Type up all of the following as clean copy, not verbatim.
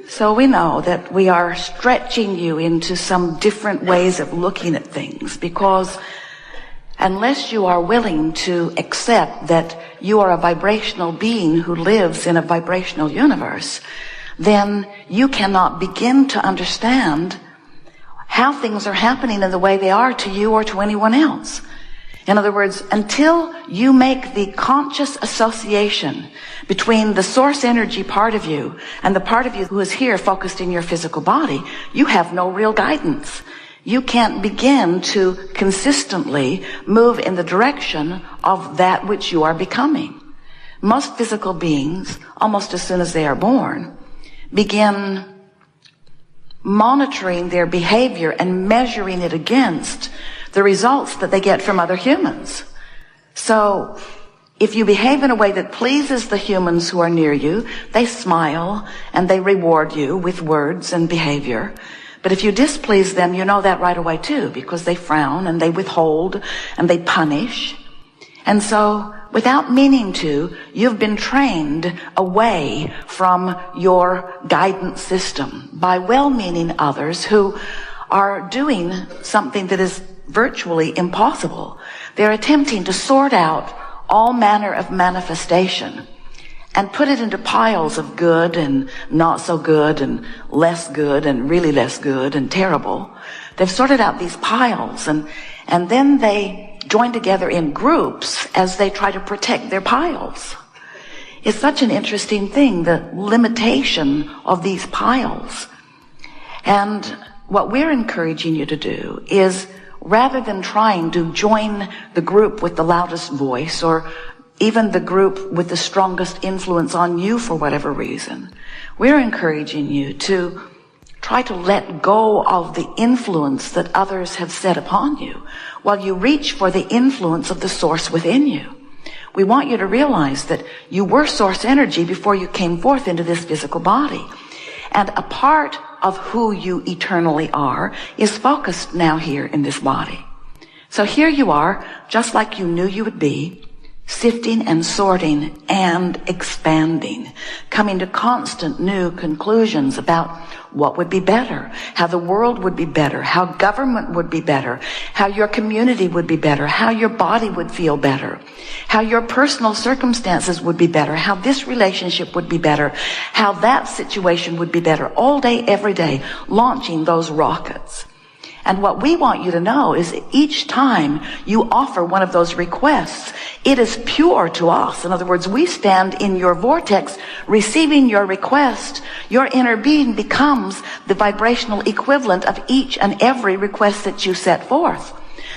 So we know that we are stretching you into some different ways of looking at things, because unless you are willing to accept that you are a vibrational being who lives in a vibrational universe, then you cannot begin to understand how things are happening in the way they are to you or to anyone else. In other words, until you make the conscious association between the source energy part of you and the part of you who is here focused in your physical body, you have no real guidance. You can't begin to consistently move in the direction of that which you are becoming. Most physical beings, almost as soon as they are born, begin monitoring their behavior and measuring it against the results that they get from other humans. So if you behave in a way that pleases the humans who are near you, they smile and they reward you with words and behavior. But if you displease them, you know that right away too, because they frown and they withhold and they punish. And so without meaning to, you've been trained away from your guidance system by well-meaning others who are doing something that is virtually impossible. They're attempting to sort out all manner of manifestation and put it into piles of good and not so good and less good and really less good and terrible. They've sorted out these piles and then they join together in groups as they try to protect their piles. It's such an interesting thing, the limitation of these piles. And what we're encouraging you to do is, rather than trying to join the group with the loudest voice or even the group with the strongest influence on you for whatever reason, we're encouraging you to try to let go of the influence that others have set upon you while you reach for the influence of the source within you. We want you to realize that you were source energy before you came forth into this physical body. And a part of who you eternally are is focused now here in this body. So here you are, just like you knew you would be, sifting and sorting and expanding, coming to constant new conclusions about what would be better, how the world would be better, how government would be better, how your community would be better, how your body would feel better, how your personal circumstances would be better, how this relationship would be better, how that situation would be better, all day, every day, launching those rockets. And what we want you to know is that each time you offer one of those requests, it is pure to us. In other words, we stand in your vortex receiving your request. Your inner being becomes the vibrational equivalent of each and every request that you set forth.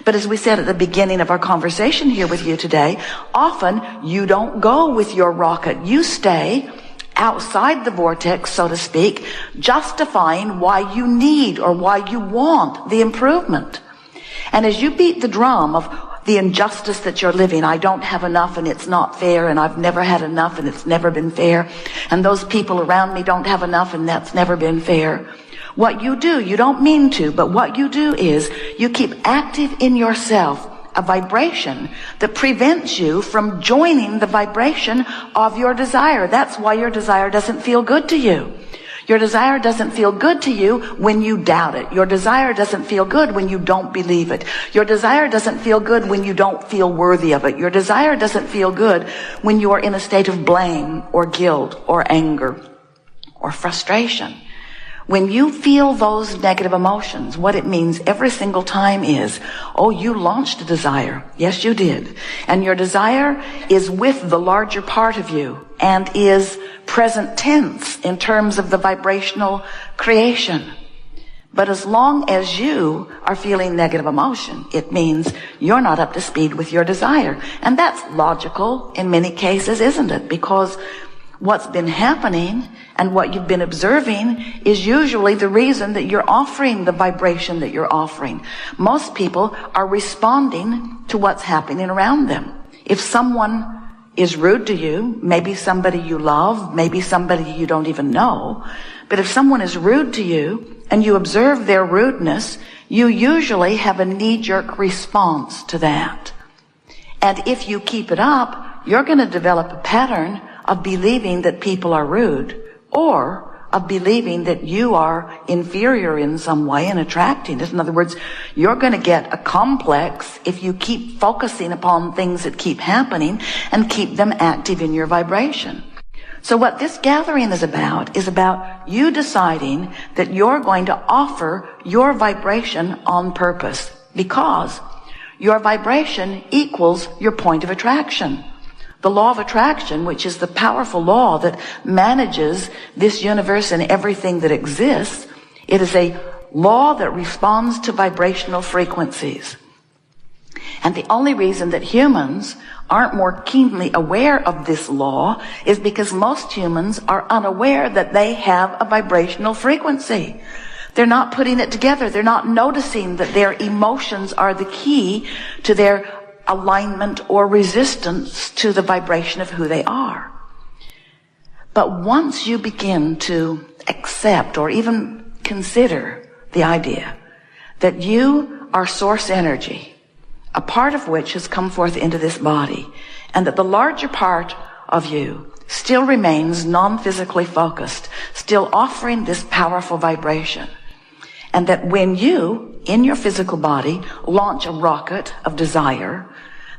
But as we said at the beginning of our conversation here with you today, often you don't go with your rocket. You stay outside the vortex, so to speak, justifying why you need or why you want the improvement. And as you beat the drum of the injustice that you're living, I don't have enough and it's not fair, and I've never had enough and it's never been fair, and those people around me don't have enough and that's never been fair. What you do, you don't mean to, but what you do is you keep active in yourself a vibration that prevents you from joining the vibration of your desire. That's why your desire doesn't feel good to you. Your desire doesn't feel good to you when you doubt it. Your desire doesn't feel good when you don't believe it. Your desire doesn't feel good when you don't feel worthy of it. Your desire doesn't feel good when you are in a state of blame or guilt or anger or frustration. When you feel those negative emotions, what it means every single time is, oh, you launched a desire. Yes, you did. And your desire is with the larger part of you and is present tense in terms of the vibrational creation. But as long as you are feeling negative emotion, it means you're not up to speed with your desire. And that's logical in many cases, isn't it? Because what's been happening and what you've been observing is usually the reason that you're offering the vibration that you're offering. Most people are responding to what's happening around them. If someone is rude to you, maybe somebody you love, maybe somebody you don't even know, but if someone is rude to you and you observe their rudeness, you usually have a knee-jerk response to that. And if you keep it up, you're going to develop a pattern of believing that people are rude, or of believing that you are inferior in some way and attracting it. In other words, you're going to get a complex if you keep focusing upon things that keep happening and keep them active in your vibration. So what this gathering is about you deciding that you're going to offer your vibration on purpose, because your vibration equals your point of attraction. The law of attraction, which is the powerful law that manages this universe and everything that exists, it is a law that responds to vibrational frequencies. And the only reason that humans aren't more keenly aware of this law is because most humans are unaware that they have a vibrational frequency. They're not putting it together. They're not noticing that their emotions are the key to their alignment or resistance to the vibration of who they are. But once you begin to accept or even consider the idea that you are source energy, a part of which has come forth into this body, and that the larger part of you still remains non-physically focused, still offering this powerful vibration, and that when you, in your physical body, launch a rocket of desire,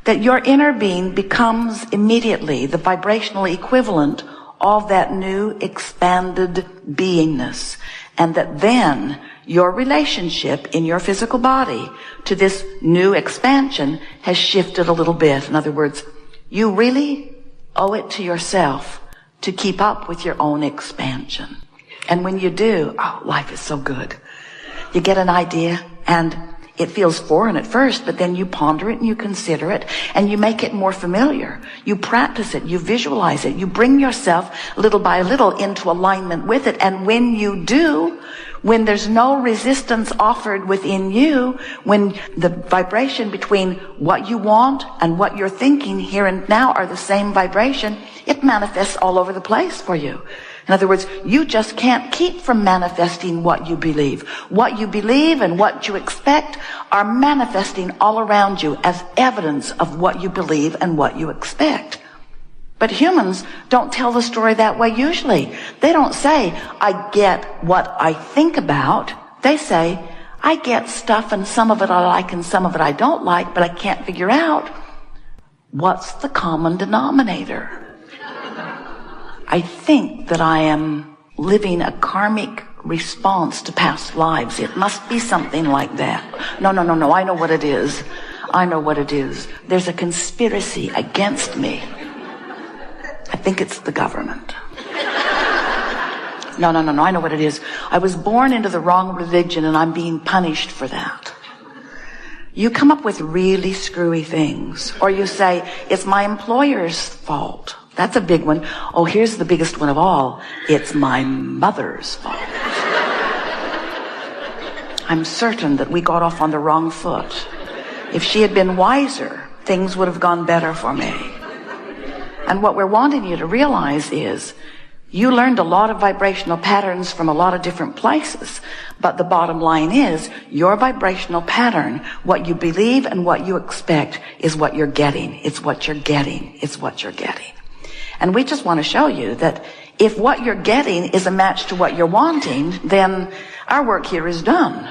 that your inner being becomes immediately the vibrational equivalent of that new expanded beingness, and that then your relationship in your physical body to this new expansion has shifted a little bit. In other words, you really owe it to yourself to keep up with your own expansion. And when you do, oh, life is so good. You get an idea and it feels foreign at first, but then you ponder it and you consider it and you make it more familiar. You practice it, you visualize it, you bring yourself little by little into alignment with it. And when you do, when there's no resistance offered within you, when the vibration between what you want and what you're thinking here and now are the same vibration, it manifests all over the place for you. In other words, you just can't keep from manifesting what you believe. What you believe and what you expect are manifesting all around you as evidence of what you believe and what you expect. But humans don't tell the story that way usually. They don't say, I get what I think about. They say, I get stuff and some of it I like and some of it I don't like, but I can't figure out what's the common denominator. I think that I am living a karmic response to past lives. It must be something like that. No. I know what it is. There's a conspiracy against me. I think it's the government. No, I know what it is. I was born into the wrong religion and I'm being punished for that. You come up with really screwy things. Or you say, it's my employer's fault. That's a big one. Oh, here's the biggest one of all. It's my mother's fault. I'm certain that we got off on the wrong foot. If she had been wiser, things would have gone better for me. And what we're wanting you to realize is you learned a lot of vibrational patterns from a lot of different places. But the bottom line is your vibrational pattern, what you believe and what you expect is what you're getting. It's what you're getting. It's what you're getting. And we just want to show you that if what you're getting is a match to what you're wanting, then our work here is done.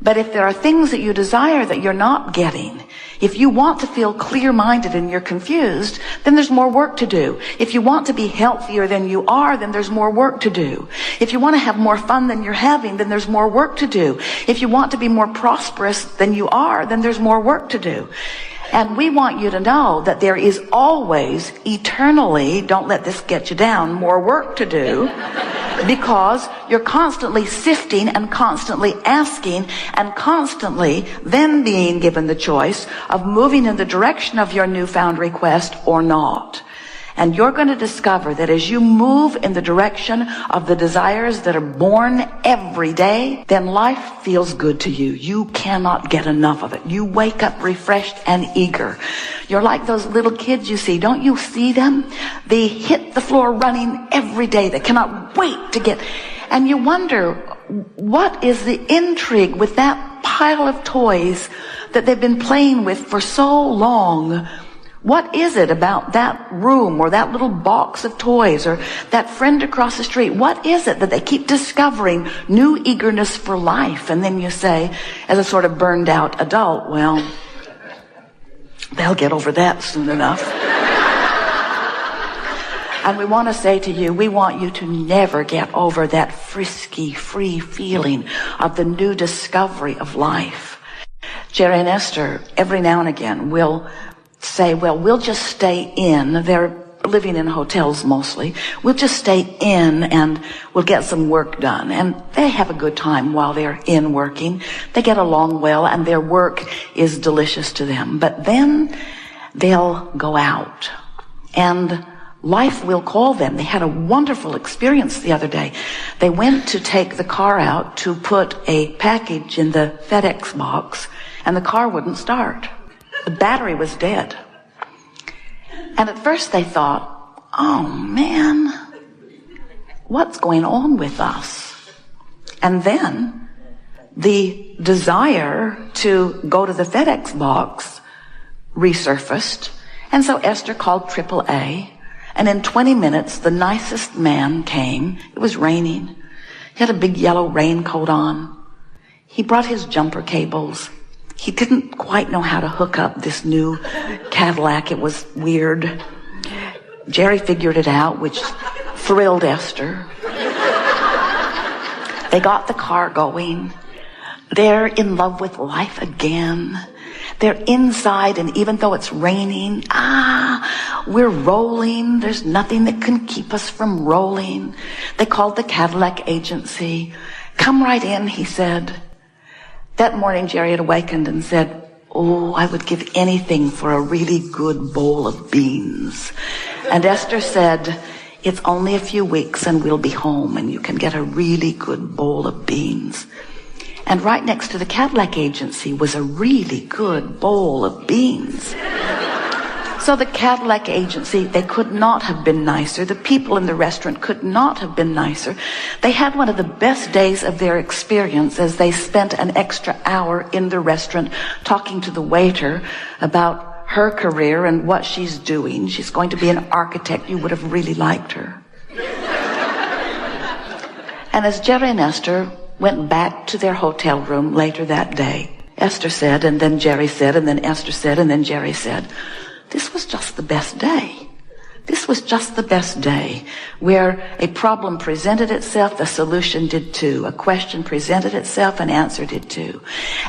But if there are things that you desire that you're not getting, if you want to feel clear-minded and you're confused, then there's more work to do. If you want to be healthier than you are, then there's more work to do. If you want to have more fun than you're having, then there's more work to do. If you want to be more prosperous than you are, then there's more work to do. And we want you to know that there is always, eternally, don't let this get you down, more work to do, because you're constantly sifting and constantly asking and constantly then being given the choice of moving in the direction of your newfound request or not. And you're going to discover that as you move in the direction of the desires that are born every day, then life feels good to you. You cannot get enough of it. You wake up refreshed and eager. You're like those little kids you see. Don't you see them? They hit the floor running every day. They cannot wait to get... And you wonder, what is the intrigue with that pile of toys that they've been playing with for so long? What is it about that room or that little box of toys or that friend across the street? What is it that they keep discovering new eagerness for life? And then you say, as a sort of burned out adult, well, they'll get over that soon enough. And we want to say to you, we want you to never get over that frisky, free feeling of the new discovery of life. Jerry and Esther, every now and again, will say, well, we'll just stay in. They're living in hotels mostly. We'll just stay in and we'll get some work done. And they have a good time while they're in working. They get along well and their work is delicious to them. But then they'll go out and life will call them. They had a wonderful experience the other day. They went to take the car out to put a package in the FedEx box and the car wouldn't start. The battery was dead. And at first they thought, oh man, what's going on with us? And then the desire to go to the FedEx box resurfaced. And so Esther called AAA. And in 20 minutes, the nicest man came. It was raining. He had a big yellow raincoat on. He brought his jumper cables. He didn't quite know how to hook up this new Cadillac. It was weird. Jerry figured it out, which thrilled Esther. They got the car going. They're in love with life again. They're inside, and even though it's raining, we're rolling. There's nothing that can keep us from rolling. They called the Cadillac agency. Come right in, he said. That morning, Jerry had awakened and said, oh, I would give anything for a really good bowl of beans. And Esther said, it's only a few weeks and we'll be home and you can get a really good bowl of beans. And right next to the Cadillac agency was a really good bowl of beans. So the Cadillac agency, they could not have been nicer. The people in the restaurant could not have been nicer. They had one of the best days of their experience as they spent an extra hour in the restaurant talking to the waiter about her career and what she's doing. She's going to be an architect. You would have really liked her. And as Jerry and Esther went back to their hotel room later that day, Esther said, and then Jerry said, and then Esther said, and then Jerry said, this was just the best day. This was just the best day where a problem presented itself, the solution did too. A question presented itself, an answer did too.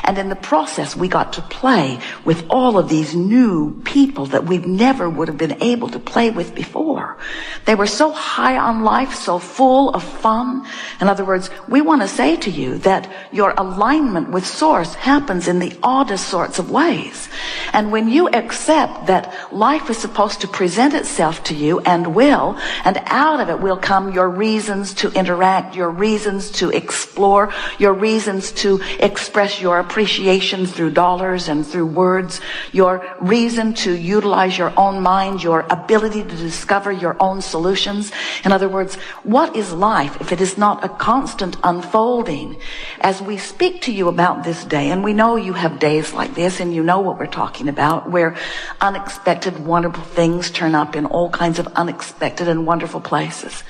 And in the process, we got to play with all of these new people that we never would have been able to play with before. They were so high on life, so full of fun. In other words, we want to say to you that your alignment with Source happens in the oddest sorts of ways. And when you accept that life is supposed to present itself to you and will, and out of it will come your reasons to interact, your reasons to explore, your reasons to express your appreciation through dollars and through words, your reason to utilize your own mind, your ability to discover your own solutions. In other words, what is life if it is not a constant unfolding? As we speak to you about this day, and we know you have days like this, and you know what we're talking about, where unexpected, wonderful things turn up in all kinds of unexpected and wonderful places.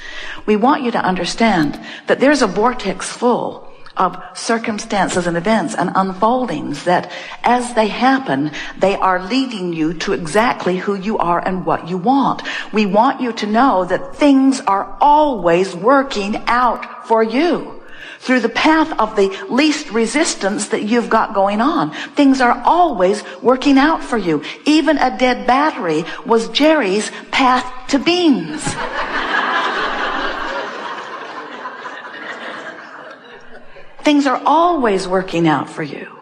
We want you to understand that there's a vortex full of circumstances and events and unfoldings that as they happen, they are leading you to exactly who you are and what you want. We want you to know that things are always working out for you through the path of the least resistance that you've got going on. Things are always working out for you. Even a dead battery was Jerry's path to beans. Things are always working out for you.